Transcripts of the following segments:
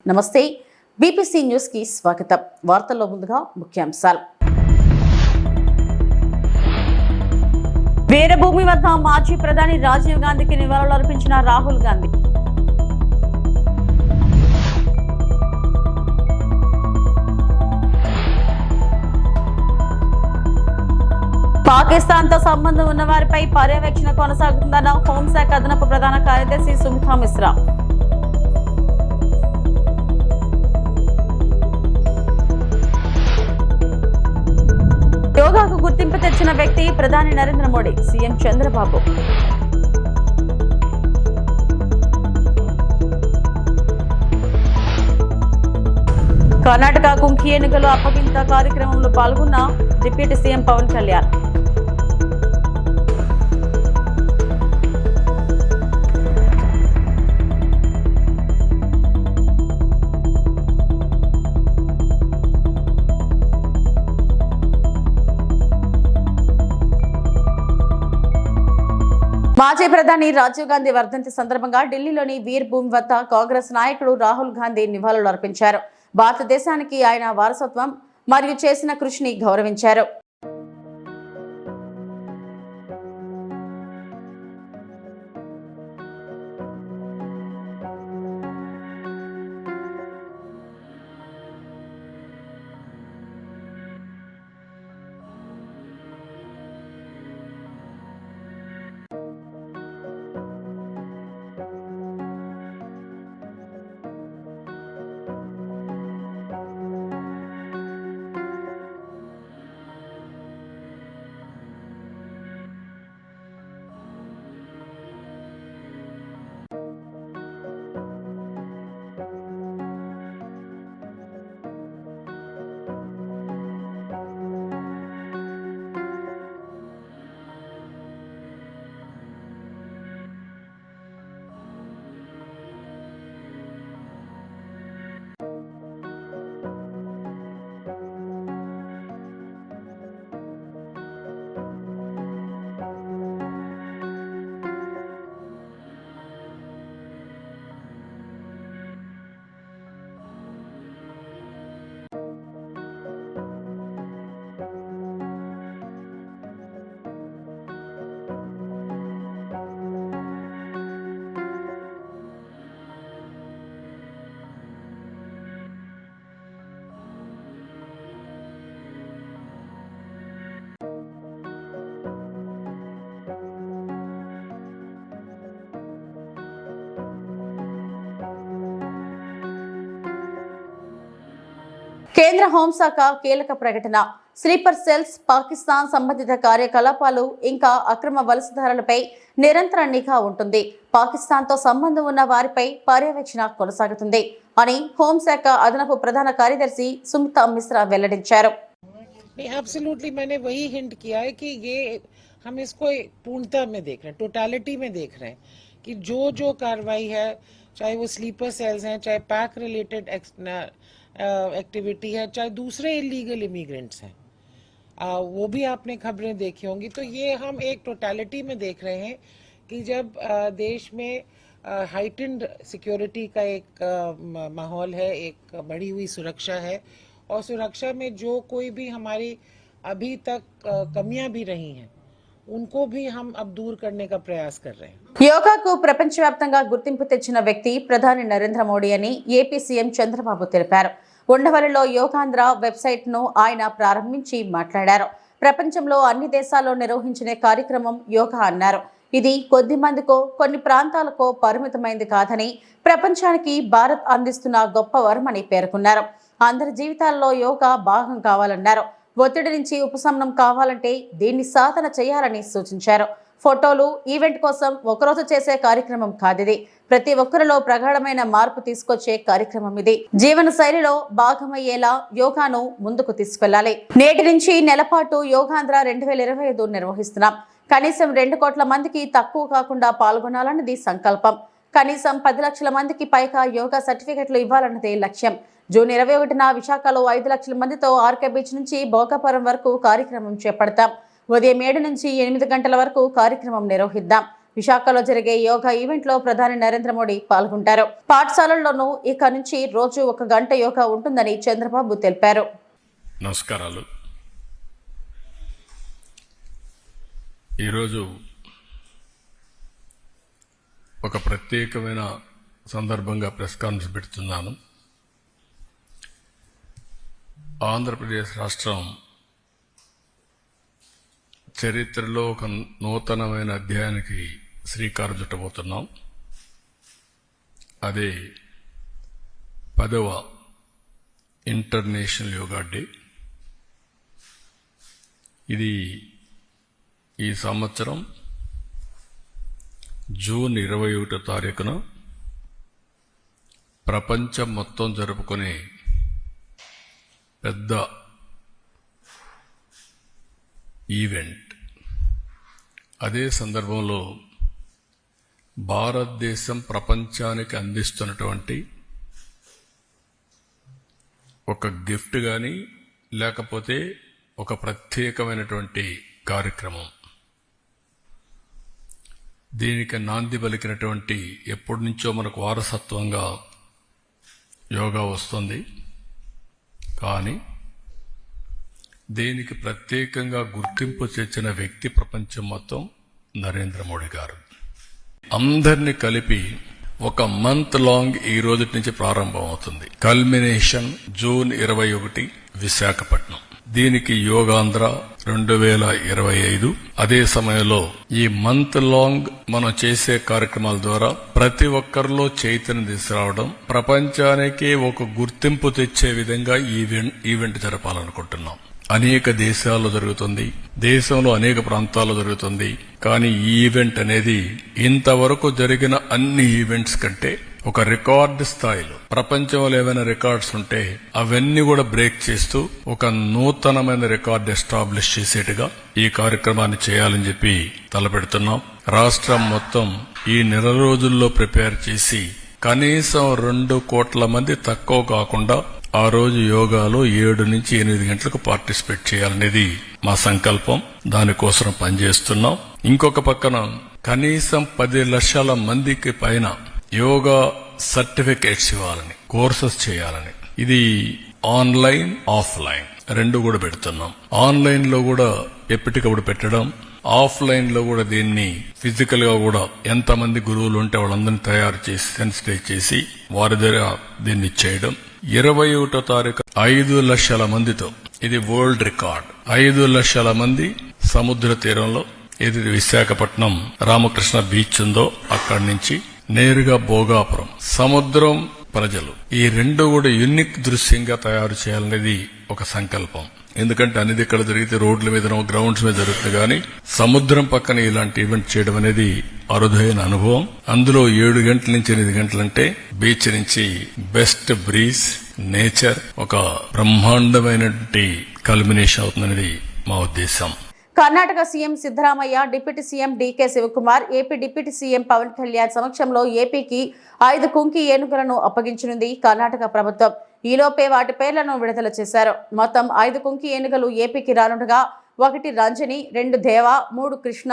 నమస్తే BPC news కి స్వాగతం. వార్తల్లో ముందుగా ముఖ్యాంశాలు. వీరభూమి వద్ద మాజీ ప్రధాని రాజీవ్ గాంధీకి నివాళులర్పించిన రాహుల్ గాంధీ. పాకిస్తాన్తో సంబంధం ఉన్న వారిపై పర్యవేక్షణ కొనసాగుతుందన్న హోంశాఖ అదనపు ప్రధాన కార్యదర్శి సుమితా మిశ్రా. యోగాకు గుర్తింపు తెచ్చిన వ్యక్తి ప్రధాని నరేంద్ర మోడీ, సీఎం చంద్రబాబు. కర్ణాటక కుంకి ఎన్నికలు అప్పగింత కార్యక్రమంలో పాల్గొన్న డిప్యూటీ సీఎం పవన్ కళ్యాణ్. మాజీ ప్రధాని రాజీవ్ గాంధీ వర్ధంతి సందర్భంగా ఢిల్లీలోని వీర్ భూమి వద్ద కాంగ్రెస్ నాయకుడు రాహుల్ గాంధీ నివాళులు అర్పించారు. భారతదేశానికి ఆయన వారసత్వం మరియు చేసిన కృషిని గౌరవించారు. కేంద్ర హోంశాఖ కీలక ప్రకటన. స్లీపర్ సెల్స్, పాకిస్తాన్ సంబంధిత కార్యకలాపాలు ఇంకా అక్రమ వలసదారులపై నిరంతర నిఘా ఉంటుంది. పాకిస్తాన్తో సంబంధం ఉన్న వారిపై పర్యవేక్షణ కొనసాగుతుంది అని హోంశాఖ అదనపు ప్రధాన కార్యదర్శి సుమితా మిశ్రా వెల్లడించారు. एब्सोल्युटली मैंने वही हिंट किया है कि ये हम इसको पूर्णता में देख रहे हैं, टोटालिटी में देख रहे हैं कि जो कार्रवाई है, चाहे वो स्लीपर सेल्स हैं, चाहे पैक रिलेटेड एक्टिविटी है, चाहे दूसरे इलीगल इमिग्रेंट्स हैं, वो भी आपने खबरें देखी होंगी. तो ये हम एक टोटालिटी में देख रहे हैं कि जब देश में हाइटेंड सिक्योरिटी का एक माहौल है, एक बढ़ी हुई सुरक्षा है, और सुरक्षा में जो कोई भी हमारी अभी तक कमियां भी रही हैं उनको भी हम अब दूर करने का प्रयास कर रहे हैं. యోగాకు ప్రపంచవ్యాప్తంగా గుర్తింపు తెచ్చిన వ్యక్తి ప్రధాని నరేంద్ర మోడీ అని ఏపీ సీఎం చంద్రబాబు తెలిపారు. ఉండవల్లిలో యోగాంధ్ర వెబ్సైట్ ను ఆయన ప్రారంభించి మాట్లాడారు. ప్రపంచంలో అన్ని దేశాల్లో నిర్వహించిన కార్యక్రమం యోగా అన్నారు. ఇది కొద్ది మందికో కొన్ని ప్రాంతాలకో పరిమితమైంది కాదని, ప్రపంచానికి భారత్ అందిస్తున్న గొప్ప వరమని పేర్కొన్నారు. అందరి జీవితాల్లో యోగా భాగం కావాలన్నారు. ఒత్తిడి నుంచి ఉపశమనం కావాలంటే దీన్ని సాధన చేయాలని సూచించారు. ఫోటోలు, ఈవెంట్ కోసం ఒకరోజు చేసే కార్యక్రమం కాదిది. ప్రతి ఒక్కరిలో ప్రగాఢమైన మార్పు తీసుకొచ్చే కార్యక్రమం ఇది. జీవన శైలిలో భాగమయ్యేలా యోగాను ముందుకు తీసుకెళ్లాలి. నేటి నుంచి నెలపాటు యోగాంధ్ర 2025 నిర్వహిస్తున్నాం. కనీసం 2 కోట్ల మందికి తక్కువ కాకుండా పాల్గొనాలన్నది సంకల్పం. కనీసం 10 లక్షల మందికి పైగా యోగా సర్టిఫికెట్లు ఇవ్వాలన్నదే లక్ష్యం. జూన్ 21న విశాఖలో 5 లక్షల మందితో ఆర్కే బీచ్ నుంచి భోగాపురం వరకు కార్యక్రమం చేపడతాం. ఉదయం 7 నుంచి 8 గంటల వరకు కార్యక్రమం నిర్వహిద్దాం. విశాఖలో జరిగే యోగా ఈవెంట్లో ప్రధాని నరేంద్ర మోడీ పాల్గొంటారు. పాఠశాలల్లోనూ ఇక నుంచి రోజు 1 గంట యోగా ఉంటుందని చంద్రబాబు తెలిపారు. నమస్కారాలు. ఈరోజు ఒక ప్రత్యేకమైన సందర్భంగా ప్రెస్ కాన్ఫరెన్స్ పెడుతున్నాను. ఆంధ్రప్రదేశ్ రాష్ట్రం చరిత్రలో ఒక నూతనమైన అధ్యాయానికి శ్రీకారం చుట్టబోతున్నాం. అదే 10వ ఇంటర్నేషనల్ యోగా డే. ఇది ఈ సంవత్సరం జూన్ 21వ తారీఖున ప్రపంచం మొత్తం జరుపుకునే పెద్ద ఈవెంట్. అదే సందర్భంలో భారతదేశం ప్రపంచానికి అందిస్తున్నటువంటి ఒక గిఫ్ట్ కానీ లేకపోతే ఒక ప్రత్యేకమైనటువంటి కార్యక్రమం. దీనికి నాంది పలికినటువంటి ఎప్పటి నుంచో మనకు వారసత్వంగా యోగా వస్తుంది. కానీ దీనికి ప్రత్యేకంగా గుర్తింపు తెచ్చిన వ్యక్తి ప్రపంచం మొత్తం నరేంద్ర మోడీ గారు. అందరినీ కలిపి ఒక మంత్ లాంగ్ ఈ రోజు నుంచి ప్రారంభం అవుతుంది. Culmination June 21 Visakhapatnam. దీనికి యోగాంధ్ర 2025. అదే సమయంలో ఈ మంత్ లాంగ్ మనం చేసే కార్యక్రమాల ద్వారా ప్రతి ఒక్కరిలో చైతన్యం తీసుకురావడం, ప్రపంచానికి ఒక గుర్తింపు తెచ్చే విధంగా ఈవెంట్ జరపాలనుకుంటున్నాం. అనేక దేశాల్లో జరుగుతుంది, దేశంలో అనేక ప్రాంతాల్లో జరుగుతుంది. కానీ ఈ ఈవెంట్ అనేది ఇంతవరకు జరిగిన అన్ని ఈవెంట్స్ కంటే ఒక రికార్డు స్థాయిలో, ప్రపంచంలో ఏవైనా రికార్డ్స్ ఉంటే అవన్నీ కూడా బ్రేక్ చేస్తూ ఒక నూతనమైన రికార్డు ఎస్టాబ్లిష్ చేసేట్టుగా ఈ కార్యక్రమాన్ని చేయాలని చెప్పి తలపెడుతున్నాం. రాష్ట్రం మొత్తం ఈ నెల రోజుల్లో ప్రిపేర్ చేసి కనీసం 2 కోట్ల మంది తక్కువ కాకుండా ఆ రోజు యోగాలో 7 నుంచి 8 గంటలకు పార్టిసిపేట్ చేయాలనేది మా సంకల్పం. దానికోసం పనిచేస్తున్నాం. ఇంకొక పక్కన కనీసం 10 లక్షల మందికి పైన యోగా సర్టిఫికేట్స్ ఇవ్వాలని, కోర్సెస్ చేయాలని. ఇది ఆన్లైన్, ఆఫ్లైన్ 2 కూడా పెడుతున్నాం. ఆన్లైన్ లో కూడా ఎప్పటికప్పుడు పెట్టడం, ఆఫ్లైన్ లో కూడా దీన్ని ఫిజికల్ గా కూడా ఎంతమంది గురువులు ఉంటే వాళ్ళందరినీ తయారు చేసి సెన్సిటైజ్ చేసి వారి దగ్గర దీన్ని చేయడం. 21వ తారీఖు 5 లక్షల మందితో, ఇది వరల్డ్ రికార్డ్. 5 లక్షల మంది సముద్ర తీరంలో, ఇది విశాఖపట్నం రామకృష్ణ బీచ్ ఉందో అక్కడి నుంచి నేరుగా భోగాపురం, సముద్రం ప్రజలు, ఈ 2 కూడా యూనిక్ దృశ్యంగా తయారు చేయాలనేది ఒక సంకల్పం. ఎందుకంటే అనేది ఇక్కడ జరిగితే రోడ్ల మీద, గ్రౌండ్స్ మీద జరుగుతుంది. కానీ సముద్రం పక్కన ఇలాంటి ఈవెంట్ చేయడం అనేది అరుదైన అనుభవం. అందులో 7 గంటల నుంచి 8 గంటలంటే బీచ్ నుంచి బెస్ట్ బ్రీజ్, నేచర్, ఒక బ్రహ్మాండమైనటువంటి కల్మినేషన్ అవుతుందనేది మా ఉద్దేశం. Karnataka CM Siddaramaiah, deputy CM DK Shivakumar, AP deputy CM Pawan Kalyan సమక్షంలో ఏపీకి 5 కుంకి ఏనుగులను అప్పగించనుంది కర్ణాటక ప్రభుత్వం. ఈలోపే వాటి పేర్లను విడుదల చేశారు. మొత్తం 5 కుంకి ఏనుగులు ఏపీకి రానుండగా 1 రంజని, 2 దేవ, 3 కృష్ణ,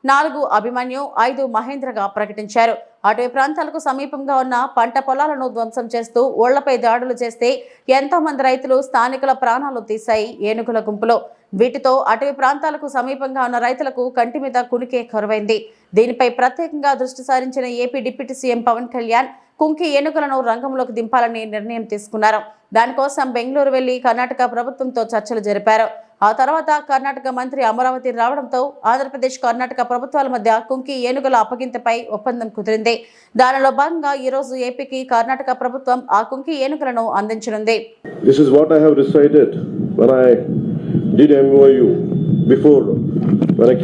4 అభిమన్యు, 5 మహేంద్రగా ప్రకటించారు. అటవీ ప్రాంతాలకు సమీపంగా ఉన్న పంట పొలాలను ధ్వంసం చేస్తూ ఓళ్లపై దాడులు చేస్తే ఎంతో మంది రైతులు, స్థానికుల ప్రాణాలు తీశాయి ఏనుగుల గుంపులో. వీటితో అటవీ ప్రాంతాలకు సమీపంగా ఉన్న రైతులకు కంటి మీద కునికే కరువైంది. దీనిపై ప్రత్యేకంగా దృష్టి సారించిన AP deputy CM Pawan Kalyan కుంకి ఏనుగులను రంగంలోకి దింపాలని నిర్ణయం తీసుకున్నారు. దానికోసం బెంగళూరు వెళ్లి కర్ణాటక ప్రభుత్వంతో చర్చలు జరిపారు. ఆ తర్వాత కర్ణాటక మంత్రి అమరావతి రావడంతో ఆంధ్రప్రదేశ్, కర్ణాటక ప్రభుత్వాల మధ్య కుంకి ఏనుగుల అప్పగింతపై ఒప్పందం కుదిరింది. దానిలో భాగంగా ఈ రోజు ఏపీకి కర్ణాటక ప్రభుత్వం ఆ కుంకి ఏనుగులను అందించనుంది. This is what I have decided when I did MOU before, when I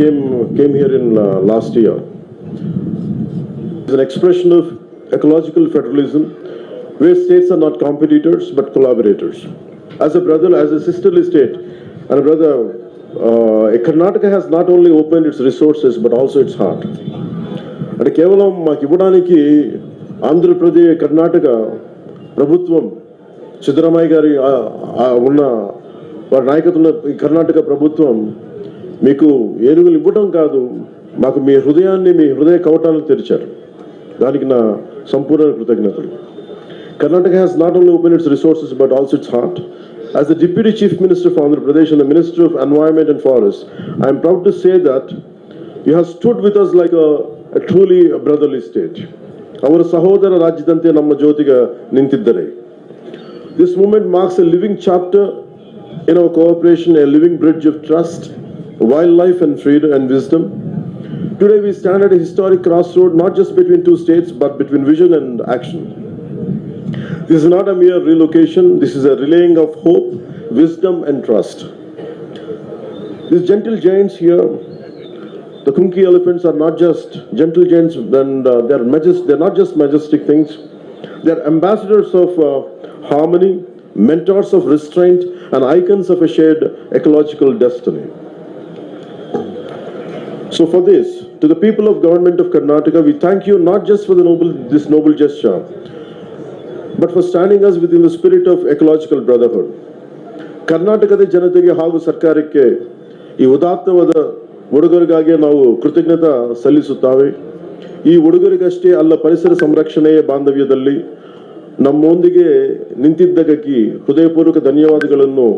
came here in last year. It's an expression of ecological federalism where states are not competitors but collaborators. As a brother, as a sisterly state, and a brother, Karnataka has not only opened its resources but also its heart. అంటే కేవలం మాకు ఇవ్వడానికి ఆంధ్రప్రదేశ్, కర్ణాటక ప్రభుత్వం, సిద్ధరామయ్య గారి ఉన్న వారి నాయకత్వంలో ఈ కర్ణాటక ప్రభుత్వం మీకు ఏనుగులు ఇవ్వడం కాదు, మాకు మీ హృదయ కవటాలను తెరిచారు. దానికి నా సంపూర్ణ కృతజ్ఞతలు. Karnataka has not only opened its resources but also its heart. As the Deputy Chief Minister of Andhra Pradesh and the Minister of Environment and Forests, I am proud to say that you have stood with us like a truly brotherly state. Our Sahodara Rajyadante Namma Jyotiga Nintiddare. This movement marks a living chapter in our cooperation, a living bridge of trust, wildlife and freedom and wisdom. Today we stand at a historic crossroad, not just between two states, but between vision and action. This is not a mere relocation, this is a relaying of hope, wisdom and trust. These gentle giants here, the Kunki elephants, are not just gentle giants, and they're not just majestic things. They're ambassadors of harmony, mentors of restraint, and icons of a shared ecological destiny. So for this, to the people of Government of Karnataka, we thank you not just for this noble gesture, but for standing us within the spirit of ecological brotherhood. ಕರ್ನಾಟಕದ ಜನತೆಗೆ ಹಾಗೂ ಸರ್ಕಾರಕ್ಕೆ ಈ ಉದಾತ್ತವಾದ ಉಡುಗೊರೆಗಾಗಿ ನಾವು ಕೃತಜ್ಞತಾ ಸಲ್ಲಿಸುತ್ತೇವೆ. ಈ ಉಡುಗೊರೆಗಷ್ಟೇ ಅಲ್ಲ, ಪರಿಸರ ಸಂರಕ್ಷಣೆಯ ಬಾಂಧವ್ಯದಲ್ಲಿ ನಮ್ಮೊಂದಿಗೆ ನಿಂತಿದ್ದಕ್ಕಾಗಿ ಹೃದಯಪೂರ್ವಕ ಧನ್ಯವಾದಗಳನ್ನು.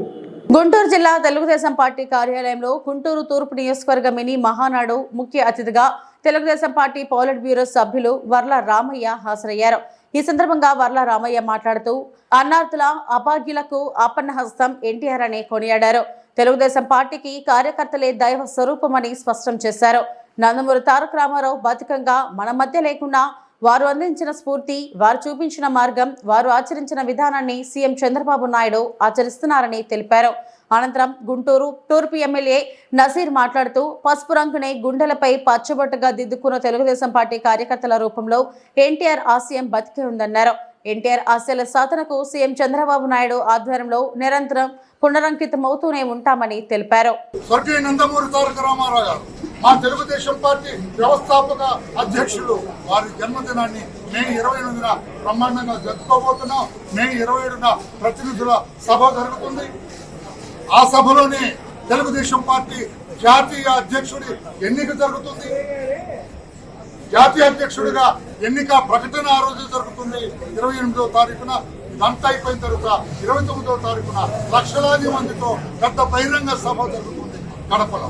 గుంటూరు జిల్లా తెలుగుదేశం పార్టీ కార్యాలయంలో గుంటూరు తూర్పు నియోజకవర్గ మినీ మహానాడు ముఖ్య అతిథిగా తెలుగుదేశం పార్టీ పోలిట్ బ్యూరో సభ్యులు వర్ల రామయ్య హాజరయ్యారు. ఈ సందర్భంగా వర్ల రామయ్య మాట్లాడుతూ అన్నార్థుల అభాగ్యులకు ఆపన్న హస్తం ఎన్టీఆర్ అని కొనియాడారు. తెలుగుదేశం పార్టీకి కార్యకర్తలే దైవ స్వరూపమని స్పష్టం చేశారు. నందమూరి తారక రామారావు బతుకంగా మన మధ్య లేకున్నా వారు అందించిన స్ఫూర్తి, వారు చూపించిన మార్గం, వారు ఆచరించిన విధానాన్ని సీఎం చంద్రబాబు నాయుడు ఆచరిస్తున్నారని తెలిపారు. అనంతరం గుంటూరు తూర్పు ఎమ్మెల్యే నజీర్ మాట్లాడుతూ పసుపు రంగునే గుండెలపై పచ్చబొట్టుగా దిద్దుకున్న తెలుగుదేశం పార్టీ కార్యకర్తల రూపంలో ఎన్టీఆర్ ఆశయం బతికే ఉందన్నారు. ఎన్టీఆర్ ఆశయాల సాధనకు సీఎం చంద్రబాబు నాయుడు ఆధ్వర్యంలో నిరంతరం పునరంకితమవుతూనే ఉంటామని తెలిపారు. స్వర్గీయ నందమూరి తారక రామారావు గారు మా తెలుగుదేశం పార్టీ వ్యవస్థాపక అధ్యక్షులు, వారి జన్మదినాన్ని మే 28న బ్రహ్మాండంగా జరుపుకోబోతున్నాం. మే 27న ప్రతినిధుల సభ జరుగుతుంది. ఆ సభలోనే తెలుగుదేశం పార్టీ జాతీయ అధ్యక్షుడి ఎన్నిక జరుగుతుంది. జాతీయ అధ్యక్షుడిగా ఎన్నిక ప్రకటన ఆ రోజు జరుగుతుంది 28వ తారీఖున. ఇదంతా అయిపోయిన తర్వాత 29వ తారీఖున లక్షలాది మందితో పెద్ద బహిరంగ సభ జరుగుతుంది కడపలో.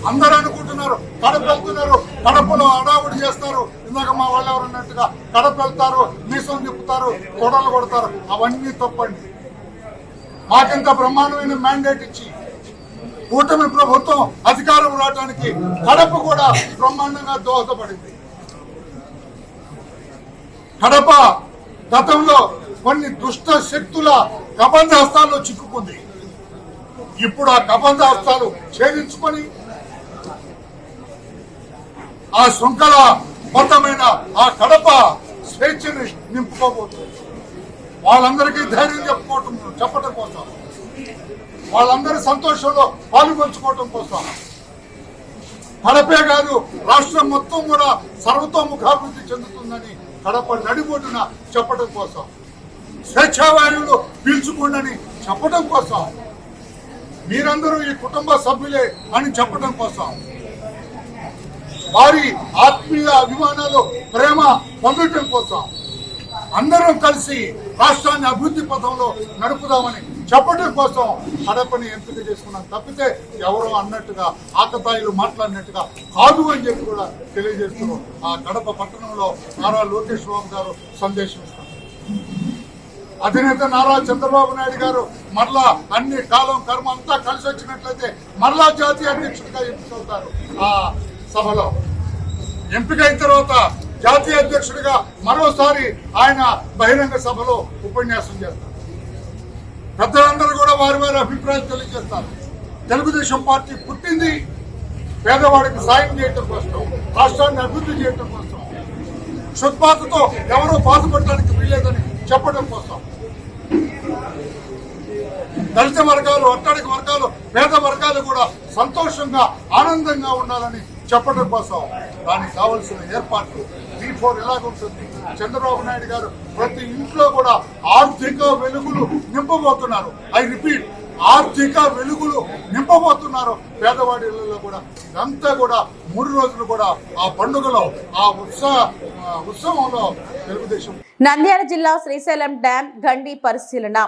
అందరూ అనుకుంటున్నారు కడప వెళ్తున్నారు, కడపలో అడావుడి చేస్తారు. ఇందాక మా వాళ్ళు ఎవరు అన్నట్టుగా కడప వెళ్తారు, మీసం తిప్పుతారు, కొడలు కొడతారు. అవన్నీ తప్పండి. మాకింత బ్రహ్మాండమైన మ్యాండేట్ ఇచ్చి కూటమి ప్రభుత్వం అధికారం రావడానికి కడప కూడా బ్రహ్మాండంగా దోహదపడింది. కడప గతంలో కొన్ని దుష్ట శక్తుల కబంధ హస్తాల్లో చిక్కుకుంది. ఇప్పుడు ఆ కబంధ హస్తాలు ఛేదించుకొని ఆ శృంఖల బద్దమైన ఆ కడప స్వేచ్ఛని నింపుకోబోతుంది. వాళ్ళందరికీ ధైర్యం చెప్పడం కోసం, వాళ్ళందరి సంతోషంలో పాల్గొంచుకోవటం కోసం, కడపే కాదు రాష్ట్రం మొత్తం కూడా సర్వతోముఖాభివృద్ధి చెందుతుందని కడప నడిబొడ్డున చెప్పడం కోసం, స్వేచ్ఛావాయువులు పీల్చుకోండి చెప్పడం కోసం, మీరందరూ ఈ కుటుంబ సభ్యులే అని చెప్పడం కోసం, వారి ఆత్మీయ అభిమానాలు ప్రేమ పొందటం కోసం అందరం కలిసి రాష్ట్రాన్ని అభివృద్ధి పథంలో నడుపుదామని చెప్పడం కోసం కడపని ఎంపిక చేసుకున్నాం. తప్పితే ఎవరో అన్నట్టుగా ఆకతాయిలు మాట్లాడినట్టుగా కాదు అని చెప్పి కూడా తెలియజేస్తున్నాం. ఆ కడప పట్టణంలో నారా లోకేష్ బాబు గారు సందేశం ఇస్తారు. అధినేత నారా చంద్రబాబు నాయుడు గారు మరలా అన్ని కాలం కర్మ అంతా కలిసి వచ్చినట్లయితే మరలా జాతీయ అధ్యక్షుడిగా ఎంపికవుతారు. ఆ సభలో ఎంపికైన తర్వాత జాతీయ అధ్యక్షుడిగా మరోసారి ఆయన బహిరంగ సభలో ఉపన్యాసం చేస్తారు. పెద్దలందరూ కూడా వారి వారి అభిప్రాయాలు తెలియజేస్తారు. తెలుగుదేశం పార్టీ పుట్టింది పేదవాడికి సాయం చేయటం కోసం, రాష్ట్రాన్ని అభివృద్ధి చేయటం కోసం, క్షుత్పాతతో ఎవరో బాధపడటానికి వీల్లేదని చెప్పడం కోసం, దళిత వర్గాలు, అట్టడిక వర్గాలు, పేద వర్గాలు కూడా సంతోషంగా ఆనందంగా ఉండాలని చెప్పడం కోసం దానికి కావలసిన ఏర్పాట్లు B4 ఎలాగుంటుంది. చంద్రబాబు నాయుడు గారు ప్రతి ఇంట్లో కూడా ఆర్థిక వెలుగులు నింపబోతున్నారు. ఐ రిపీట్, ఆర్థిక వెలుగులు నింపబోతున్నారు పేదవాడి ఇళ్లలో కూడా. ఇదంతా కూడా 3 రోజులు కూడా ఆ పండుగలో ఆ ఉత్సవంలో తెలుగుదేశం. నంద్యాల జిల్లా శ్రీశైలం డ్యాం గండి పరిశీలన.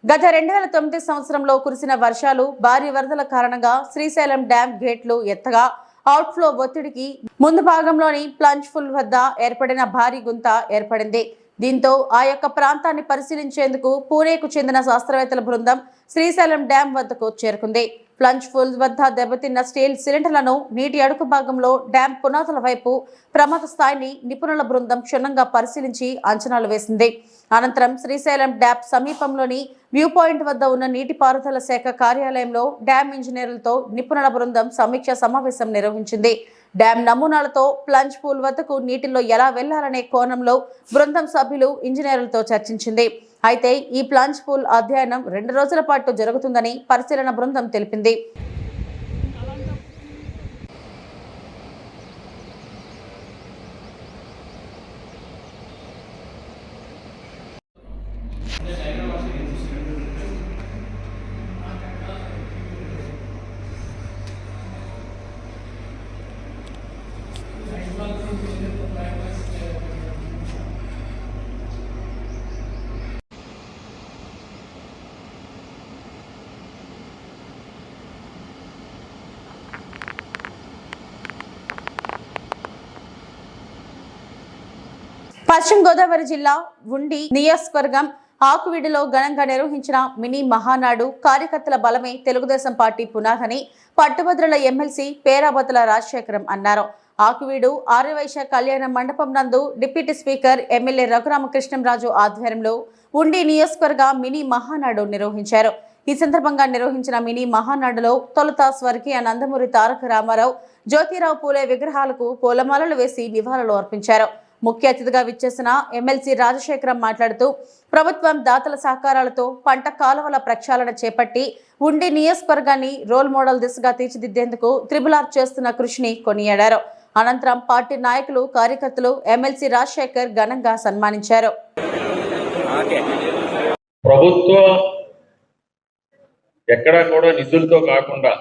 గత 2009 సంవత్సరంలో కురిసిన వర్షాలు, భారీ వరదల కారణంగా శ్రీశైలం డ్యాం గేట్లు ఎత్తగా అవుట్ఫ్లో ఒత్తిడికి ముందు భాగంలోని ప్లంజ్ ఫుల్ వద్ద ఏర్పడిన భారీ గుంత ఏర్పడింది. దీంతో ఆ యొక్క ప్రాంతాన్ని పరిశీలించేందుకు పూణేకు చెందిన శాస్త్రవేత్తల బృందం శ్రీశైలం డ్యాం వద్దకు చేరుకుంది. ప్లంజ్ ఫుల్ వద్ద దెబ్బతిన్న స్టీల్ సిలిండర్లను నీటి అడుగు భాగంలో డ్యాం పునాదుల వైపు ప్రమాద స్థాయిని నిపుణుల బృందం క్షుణ్ణంగా పరిశీలించి అంచనాలు వేసింది. అనంతరం శ్రీశైలం డ్యాం సమీపంలోని వ్యూ పాయింట్ వద్ద ఉన్న నీటిపారుదల శాఖ కార్యాలయంలో డ్యాం ఇంజనీర్లతో నిపుణుల బృందం సమీక్ష సమావేశం నిర్వహించింది. డ్యాం నమూనాలతో ప్లంజ్ పూల్ వద్దకు నీటిలో ఎలా వెళ్లాలనే కోణంలో బృందం సభ్యులు ఇంజనీర్లతో చర్చించింది. అయితే ఈ ప్లంజ్ పూల్ అధ్యయనం 2 రోజుల పాటు జరుగుతుందని పరిశీలన బృందం తెలిపింది. పశ్చిమ గోదావరి జిల్లా ఉండి నియోజకవర్గం ఆకువీడిలో ఘనంగా నిర్వహించిన మినీ మహానాడు కార్యకర్తల బలమే తెలుగుదేశం పార్టీ పునాదని పట్టుభద్రుల ఎమ్మెల్సీ పేరాబతుల రాజశేఖరం అన్నారు. ఆకువీడు ఆర్యవైశ్య కళ్యాణ మండపం నందు డిప్యూటీ స్పీకర్ ఎమ్మెల్యే రఘురామకృష్ణంరాజు ఆధ్వర్యంలో ఉండి నియోజకవర్గ మినీ మహానాడు నిర్వహించారు. ఈ సందర్భంగా నిర్వహించిన మినీ మహానాడులో తొలుత స్వర్గీయ నందమూరి తారక రామారావు, జ్యోతిరావు పూలే విగ్రహాలకు పూలమాలలు వేసి నివాళులు అర్పించారు. ముఖ్య అతిథిగా విచ్చేసిన ఎమ్మెల్సీ రాజశేఖరం మాట్లాడుతూ ప్రభుత్వం దాతల సహకారాలతో పంట కాలువల ప్రక్షాళన చేపట్టి ఉండి నియోజకవర్గాన్ని రోల్ మోడల్ దిశగా తీర్చిదిద్దేందుకు త్రిబుల్ చేస్తున్న కృషిని కొనియాడారు. అనంతరం పార్టీ నాయకులు, కార్యకర్తలు ఎమ్మెల్సీ రాజశేఖర్ ఘనంగా సన్మానించారు. ప్రభుత్వం ఎక్కడా కూడా నిధులతో కాకుండా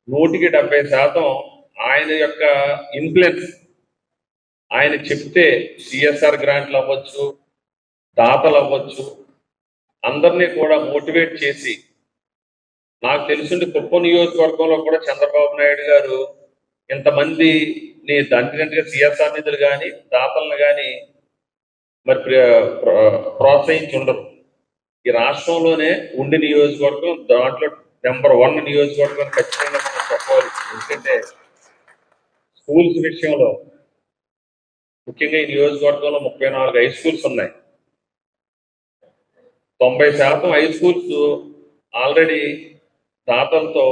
170% ఆయన యొక్క ఇన్ఫ్లుయెన్స్, ఆయన చెప్తే సిఎస్ఆర్ గ్రాంట్లు అవ్వచ్చు, దాతలు అవ్వచ్చు, అందరినీ కూడా మోటివేట్ చేసి, నాకు తెలిసింది కుప్పం నియోజకవర్గంలో కూడా చంద్రబాబు నాయుడు గారు ఇంతమందిని దండిగా సిఎస్ఆర్ నిధులు కానీ దాతలను కానీ మరి ప్రోత్సహించి ఉండరు. ఈ రాష్ట్రంలోనే ఉండి నియోజకవర్గం దాంట్లో నెంబర్ 1 నియోజకవర్గం ఖచ్చితంగా మనం చెప్పవాలి. ఎందుకంటే స్కూల్స్ విషయంలో ముఖ్యంగా ఈ నియోజకవర్గంలో 34 హై స్కూల్స్ ఉన్నాయి. 90% హై స్కూల్స్ ఆల్రెడీ దాతలతో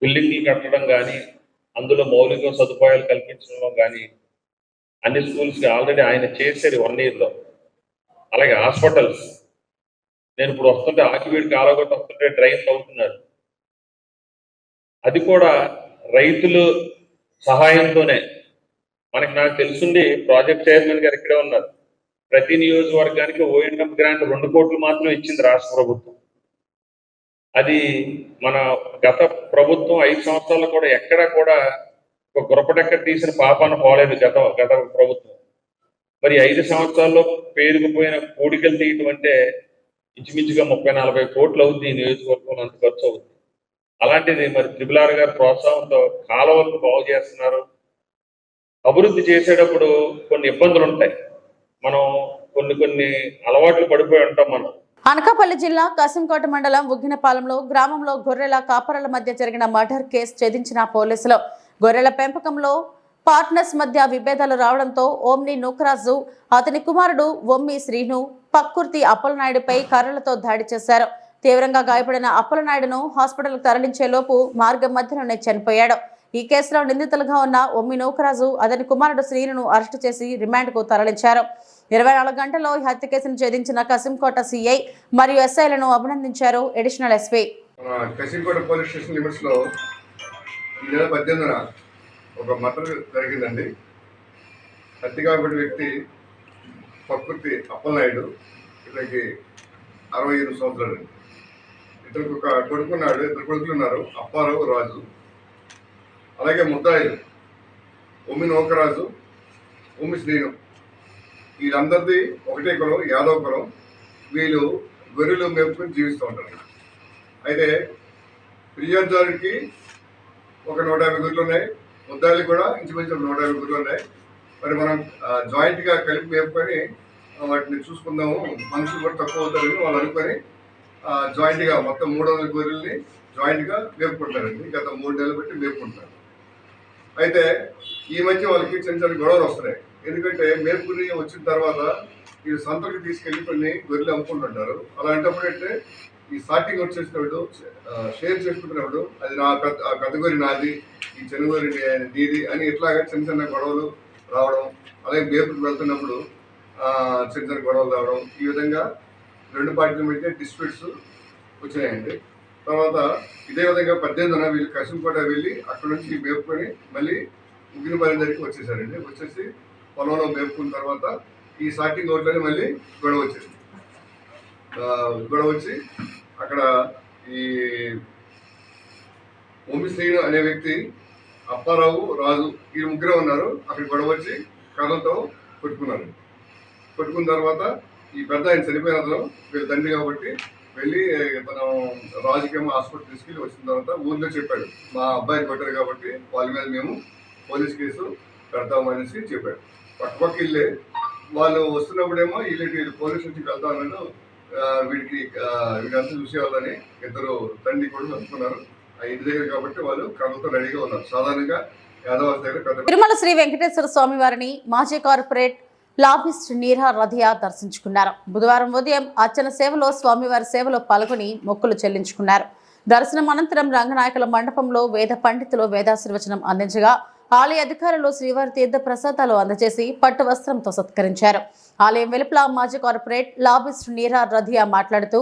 బిల్డింగ్లు కట్టడం కానీ, అందులో మౌలిక సదుపాయాలు కల్పించడం కానీ అన్ని స్కూల్స్కి ఆల్రెడీ ఆయన చేశారు 1 yearలో. అలాగే హాస్పిటల్స్, నేను ఇప్పుడు వస్తుంటే ఆకివీడి కాలగొట్ట వస్తుంటే డ్రైన్స్ అవుతున్నారు. అది కూడా రైతులు సహాయంతోనే. నాకు తెలుసుండి ప్రాజెక్ట్ చైర్మన్ గారు ఇక్కడే ఉన్నారు. ప్రతి నియోజకవర్గానికి ఓఎన్ఎం గ్రాంట్ 2 కోట్లు మాత్రమే ఇచ్చింది రాష్ట్ర ప్రభుత్వం. అది మన గత ప్రభుత్వం 5 సంవత్సరాలు కూడా ఎక్కడా కూడా ఒక గురపటెక్కడ తీసిన పాపాన పోలేదు గత ప్రభుత్వం. మరి 5 సంవత్సరాల్లో పేరుకుపోయిన కోడికలు తీయటం అంటే ఇంచుమించుగా 30-40 కోట్లు అవుతుంది. ఈ నియోజకవర్గంలో అంత ఖర్చు అవుతుంది. అలాంటిది మరి త్రిబుల్ గారి ప్రోత్సాహంతో కాలువలను బాగు చేస్తున్నారు. అభివృద్ధి చేసేటప్పుడు కొన్ని ఇబ్బందులు ఉంటాయి. మనం కొన్ని అలవాట్లు పడిపోయి ఉంటాం. మనం అనకాపల్లి జిల్లా కసింకోట మండలం ఉగ్గినపాలెంలో గ్రామంలో గొర్రెల కాపరుల మధ్య జరిగిన మర్డర్ కేసు ఛేదించిన పోలీసులు గొర్రెల పెంపకంలో పార్ట్నర్స్ మధ్య విభేదాలు రావడంతో ఓమ్ని నూకరాజు, అతని కుమారుడు ఒమ్మి శ్రీను పక్కుర్తి అప్పలనాయుడుపై కర్రలతో దాడి చేశారు. తీవ్రంగా గాయపడిన అప్పలనాయుడును హాస్పిటల్కు తరలించే లోపు మార్గం మధ్యలోనే చనిపోయాడు. ఈ కేసులో నిందితులుగా ఉన్న ఒమ్మి నూకరాజు, అతని కుమారుడు శ్రీనును అరెస్టు చేసి రిమాండ్కు తరలించారు. 24 గంటల్లో ఈ హత్య కేసును ఛేదించిన కసింకోట సిఐ మరియు ఎస్ఐలను అభినందించారు additional SP. Kasimkota police station limits లో ఈ నెల 18న ఒక మర్డర్ జరిగిందండి. హత్య కాబడిన వ్యక్తి పక్కుర్తి అప్పలనాయుడు, ఇతనికి 68 సంవత్సరాలు. ఇతనికి ఒక కొడుకున్నాడు, ఇద్దరు కొడుకులు ఉన్నారు, అప్పారావు, రాజు. అలాగే ముద్దాయిలు ఉమ్మి నోకరాజు, ఉమ్మి శ్రీను. వీళ్ళందరిది ఒకటే కులం, యాదవ్ కులం. వీళ్ళు గొర్రెలు మేపుకొని జీవిస్తూ ఉంటారు. అయితే ఫిర్యాదుదారుడికి ఒక 150 గొర్రెలు ఉన్నాయి, ముద్దాయిలు కూడా ఇంచుమించు 150 గొర్రెలు ఉన్నాయి. మరి మనం జాయింట్గా కలిపి మేపుకొని వాటిని చూసుకుందాము, మనుషులు కూడా తక్కువ అవుతారని వాళ్ళు అనుకొని జాయింట్గా మొత్తం 300 గొర్రెల్ని జాయింట్గా మేపుకుంటారండి. గత 3 నెలలు బట్టి మేపుకుంటారు. అయితే ఈ మధ్య వాళ్ళకి చిన్న చిన్న గొడవలు వస్తున్నాయి. ఎందుకంటే మేపుకుని వచ్చిన తర్వాత ఈ సంతకు తీసుకెళ్లి కొన్ని గొర్రెలు అమ్ముకుంటుంటారు. అలాంటప్పుడు అంటే ఈ స్టార్టింగ్ వచ్చేసినప్పుడు షేర్ చేసుకుంటున్నప్పుడు అది నా పెద్ద గొర్రె నాది, ఈ చిన్న గొర్రె నీది అని ఇట్లాగా చిన్న చిన్న గొడవలు రావడం, అలాగే మేపుకు వెళ్తున్నప్పుడు చిన్న చిన్న గొడవలు రావడం, ఈ విధంగా 2 పార్టీల మధ్య డిస్ప్యూట్స్ వచ్చినాయండి. తర్వాత ఇదే విధంగా 18న వీళ్ళు కసింకోట వెళ్ళి అక్కడ నుంచి మేపుకొని మళ్ళీ ఉగ్గినపల్లి దగ్గరికి వచ్చేసారండి. వచ్చేసి పొలంలో మేపుకున్న తర్వాత ఈ స్టార్టింగ్ రోడ్లోనే మళ్ళీ గొడవ వచ్చింది. గొడవ వచ్చి అక్కడ ఈ ఉమ్మి శ్రీను అనే వ్యక్తి, అప్పారావు, రాజు, ఈ ముగ్గురే ఉన్నారు. అక్కడ గొడవ వచ్చి కర్రలతో కొట్టుకున్నారు. కొట్టుకున్న తర్వాత ఈ పెద్ద ఆయన చనిపోయిన అతను వీళ్ళ తండ్రి కాబట్టి వెళ్ళి తను రాజుకేమో హాస్పిటల్ తీసుకెళ్ళి వచ్చిన తర్వాత ఊర్లో చెప్పాడు, మా అబ్బాయిని కొట్టారు కాబట్టి వాళ్ళ మీద మేము పోలీస్ కేసు పెడతామనేసి చెప్పాడు. పక్కపక్క ఇల్లే వాళ్ళు వస్తున్నప్పుడేమో వీళ్ళు పోలీస్ నుంచి వెళ్తామన్నాడు. వీడంతా చూసేవాళ్ళని ఇద్దరు తండ్రి కూడా అనుకున్నారు. ఆ ఇంటి దగ్గర కాబట్టి వాళ్ళు కర్రలతో రెడీగా ఉన్నారు. సాధారణంగా యాదవాస్ దగ్గర తిరుమల శ్రీ వెంకటేశ్వర స్వామి వారిని మాజీ కార్పొరేట్ లాబిస్ట్ నీరా రథియా దర్శించుకున్నారు. బుధవారం ఉదయం అర్చన సేవలో స్వామివారి సేవలో పాల్గొని మొక్కులు చెల్లించుకున్నారు. దర్శనం అనంతరం రంగనాయకుల మండపంలో వేద పండితులు వేదాశీర్వచనం అందించగా ఆలయ అధికారులు శ్రీవారి తీర్థ ప్రసాదాలు అందజేసి పట్టు వస్త్రంతో సత్కరించారు. ఆలయం వెలుపల మాజీ కార్పొరేట్ లాబిస్ట్ నీరా రథియా మాట్లాడుతూ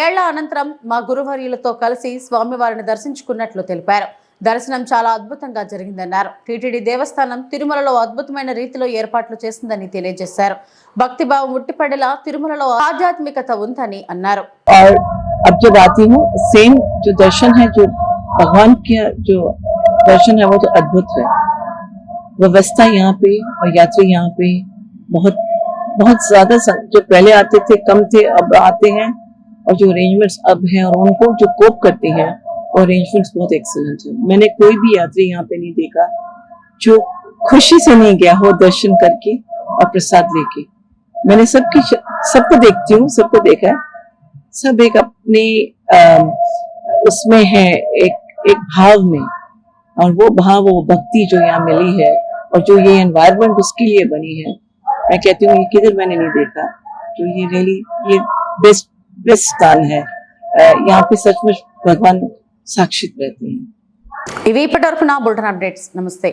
ఏళ్ల అనంతరం మా గురువర్యులతో కలిసి స్వామివారిని దర్శించుకున్నట్లు తెలిపారు. దర్శనం చాలా అద్భుతంగా జరిగిందన్నారు. టీటీడీ దేవస్థానం తిరుమలలో అద్భుతమైన రీతిలో ఏర్పాట్లు చేసిందని తెలియజేశారు. భక్తిభావం ఉట్టిపడేలా తిరుమలలో ఆధ్యాత్మికత ఉందని అన్నారు. अब जब आती हूँ सेम जो दर्शन है, जो भगवान के जो दर्शन है वो तो अद्भुत है. व्यवस्था यहाँ पे और यात्री यहाँ पे बहुत बहुत ज्यादा जो पहले आते थे कम थे, अब आते हैं. और जो अरेंजमेंट्स अब हैं और उनको जो कोप करते हैं और अरेंजमेंट्स बहुत एक्सीलेंट है. मैंने कोई भी यात्री यहाँ पे नहीं देखा जो खुशी से नहीं गया हो दर्शन करके और प्रसाद लेके. मैंने सबको देखती हूँ, सबको देखा है. सब एक अपने उसमें है, एक भाव में, और वो भाव, वो भक्ति जो यहाँ मिली है और जो ये एनवायरनमेंट उसके लिए बनी है, मैं कहती हूँ ये किधर मैंने नहीं देखा. तो ये रियली ये बेस्ट स्थान है. यहाँ पे सचमुच भगवान साक्षित रहते हैं. ఇవి ఇప్పటివరకు నా బులెటిన్ అప్డేట్స్. నమస్తే.